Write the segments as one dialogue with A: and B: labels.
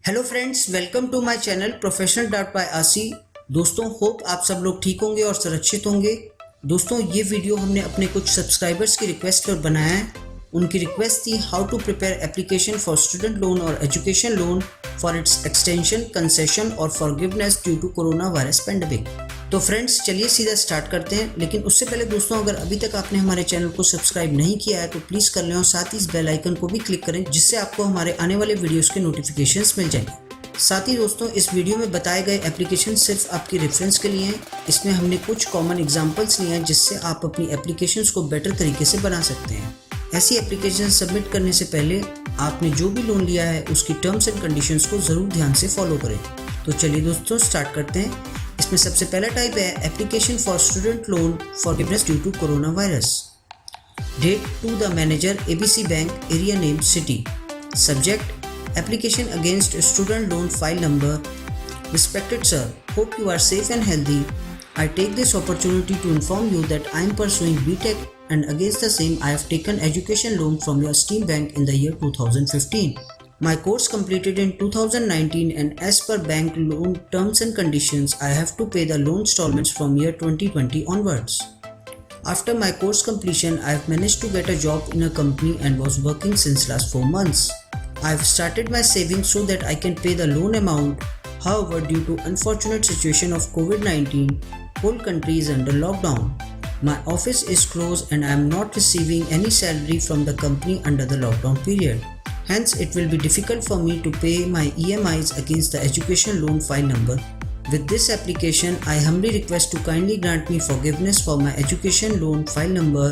A: Hello friends, welcome to my channel professional dot by आसी। दोस्तों, hope आप सब लोग ठीक होंगे और सुरक्षित होंगे। दोस्तों, ये वीडियो हमने अपने कुछ सब्सक्राइबर्स की रिक्वेस्ट पर बनाया है। उनकी रिक्वेस्ट थी how to prepare application for student loan और education loan for its extension, concession और forgiveness due to corona virus pandemic. तो फ्रेंड्स, चलिए सीधा स्टार्ट करते हैं। लेकिन उससे पहले दोस्तों, अगर अभी तक आपने हमारे चैनल को सब्सक्राइब नहीं किया है तो प्लीज़ कर लें और साथ ही इस बेल आइकन को भी क्लिक करें, जिससे आपको हमारे आने वाले वीडियोस के नोटिफिकेशंस मिल जाएंगे। साथ ही दोस्तों, इस वीडियो में बताए गए एप्लीकेशन सिर्फ आपकी रेफरेंस के लिए हैं। इसमें हमने कुछ कॉमन एग्जांपल्स लिए हैं जिससे आप अपनी एप्लीकेशंस को बेटर तरीके से बना सकते हैं। ऐसी एप्लीकेशन सबमिट करने से पहले आपने जो भी लोन लिया है उसकी टर्म्स एंड कंडीशंस को ज़रूर ध्यान से फॉलो करें। तो चलिए दोस्तों, स्टार्ट करते हैं। इसमें सबसे पहला टाइप है application for student loan forgiveness due to corona virus. Date to the manager, ABC bank, area name, city. Subject application against student loan, file number. Respected sir, hope you are safe and healthy. I take this opportunity to inform you that I am pursuing BTech and against the same I have taken education loan from your esteemed bank in the year 2015. My course completed in 2019 and as per bank loan terms and conditions I have to pay the loan installments from year 2020 onwards. After my course completion I have managed to get a job in a company and was working since last 4 months. I have started my savings so that I can pay the loan amount. However, due to unfortunate situation of COVID-19, whole country is under lockdown. My office is closed and I am not receiving any salary from the company under the lockdown period. Hence, it will be difficult for me to pay my EMIs against the education loan file number. With this application, I humbly request to kindly grant me forgiveness for my education loan file number.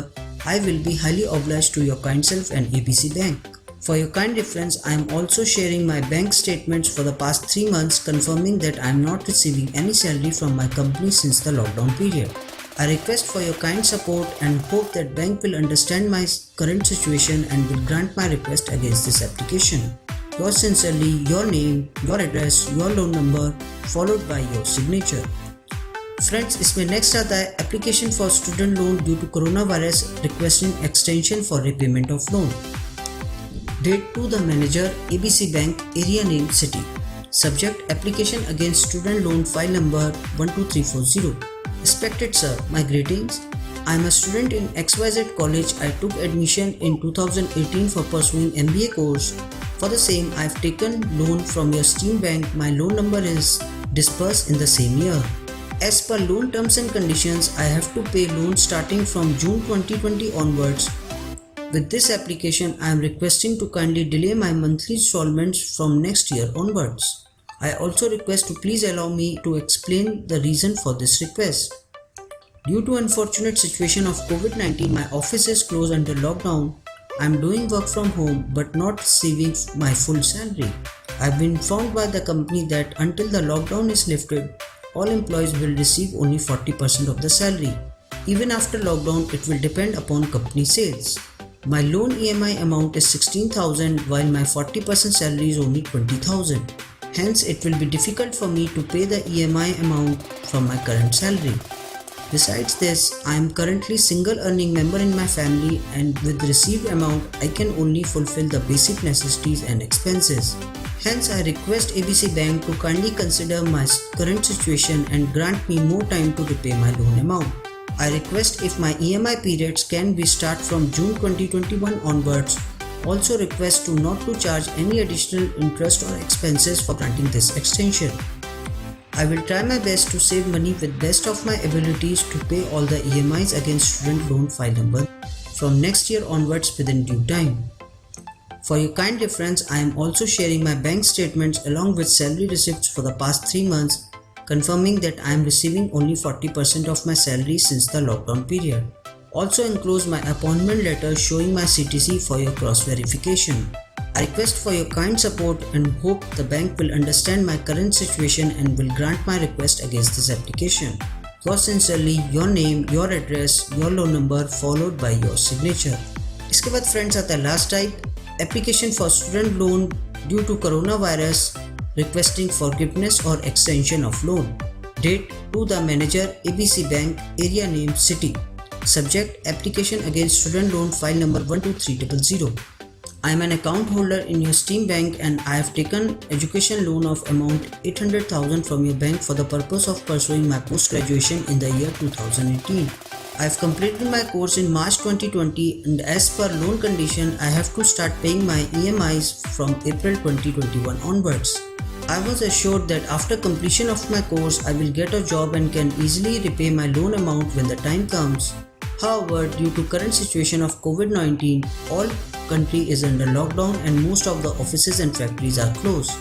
A: I will be highly obliged to your kind self and ABC Bank. For your kind reference, I am also sharing my bank statements for the past 3 months confirming that I am not receiving any salary from my company since the lockdown period. I request for your kind support and hope that bank will understand my current situation and will grant my request against this application. Yours sincerely, your name, your address, your loan number, followed by your signature. Friends, इसमें next आता है application for student loan due to corona virus requesting extension for repayment of loan. Date to the manager, ABC Bank, area name, city. Subject application against student loan, file number 12340. Respected sir, my greetings. I am a student in XYZ college. I took admission in 2018 for pursuing MBA course. For the same, I have taken loan from your esteemed bank. My loan number is disbursed in the same year. As per loan terms and conditions, I have to pay loan starting from June 2020 onwards. With this application, I am requesting to kindly delay my monthly installments from next year onwards. I also request to please allow me to explain the reason for this request. Due to unfortunate situation of COVID-19, my office is closed under lockdown. I am doing work from home but not receiving my full salary. I have been informed by the company that until the lockdown is lifted, all employees will receive only 40% of the salary. Even after lockdown, it will depend upon company sales. My loan EMI amount is 16,000 while my 40% salary is only 20,000. Hence, it will be difficult for me to pay the EMI amount from my current salary. Besides this, I am currently single earning member in my family and with received amount, I can only fulfill the basic necessities and expenses. Hence, I request ABC Bank to kindly consider my current situation and grant me more time to repay my loan amount. I request if my EMI periods can be start from June 2021 onwards. Also request to not to charge any additional interest or expenses for granting this extension. I will try my best to save money with best of my abilities to pay all the EMIs against student loan file number from next year onwards within due time. For your kind reference, I am also sharing my bank statements along with salary receipts for the past 3 months confirming that I am receiving only 40% of my salary since the lockdown period. Also enclose my appointment letter showing my CTC for your cross verification. I request for your kind support and hope the bank will understand my current situation and will grant my request against this application. Yours sincerely, your name, your address, your loan number, followed by your signature. इसके बाद friends आता है last type, application for student loan due to corona virus requesting forgiveness or extension of loan. Date to the manager, ABC Bank, area name, city. Subject application against student loan, file number 12300. I am an account holder in your Steam Bank and I have taken education loan of amount 800,000 from your bank for the purpose of pursuing my post-graduation in the year 2018. I have completed my course in March 2020 and as per loan condition, I have to start paying my EMIs from April 2021 onwards. I was assured that after completion of my course, I will get a job and can easily repay my loan amount when the time comes. However, due to current situation of COVID-19, all country is under lockdown and most of the offices and factories are closed.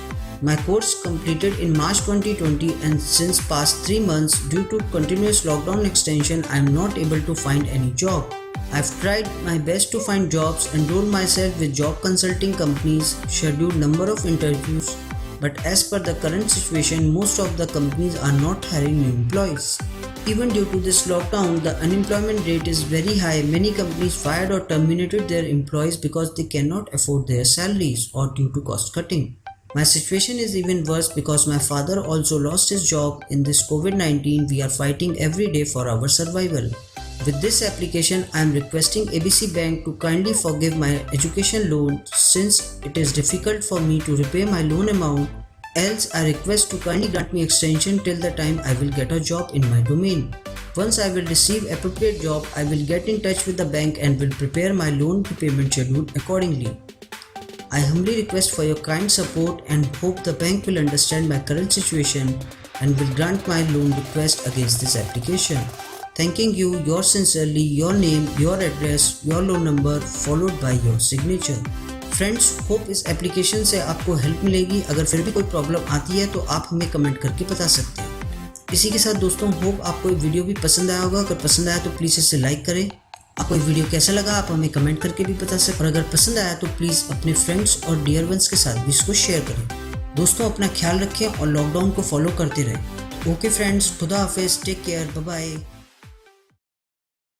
A: My course completed in March 2020 and since past 3 months due to continuous lockdown extension I am not able to find any job. I have tried my best to find jobs, enrolled myself with job consulting companies, scheduled number of interviews, but as per the current situation most of the companies are not hiring new employees. Even due to this lockdown, the unemployment rate is very high. Many companies fired or terminated their employees because they cannot afford their salaries or due to cost cutting. My situation is even worse because my father also lost his job in this COVID-19. We are fighting every day for our survival. With this application, I am requesting ABC Bank to kindly forgive my education loan since it is difficult for me to repay my loan amount. Else, I request to kindly grant me extension till the time I will get a job in my domain. Once I will receive appropriate job, I will get in touch with the bank and will prepare my loan repayment schedule accordingly. I humbly request for your kind support and hope the bank will understand my current situation and will grant my loan request against this application. Thanking you, yours sincerely, your name, your address, your loan number followed by your signature. Friends, hope इस application से आपको help मिलेगी. अगर फिर भी कोई problem आती है तो आप हमें कमेंट करके बता सकते हैं. इसी के साथ दोस्तों, होप आपको ये वीडियो भी पसंद आया होगा. अगर पसंद आया तो प्लीज़ इसे लाइक करें. आपको ये वीडियो कैसा लगा आप हमें कमेंट करके भी बता सकते हैं. और अगर पसंद आया तो प्लीज़ अपने फ्रेंड्स और डियर वंस के साथ भी इसको शेयर करें. दोस्तों, अपना ख्याल रखें और लॉकडाउन को फॉलो करते रहें. ओके फ्रेंड्स, खुदा हाफिज़, टेक केयर, बाय बाय.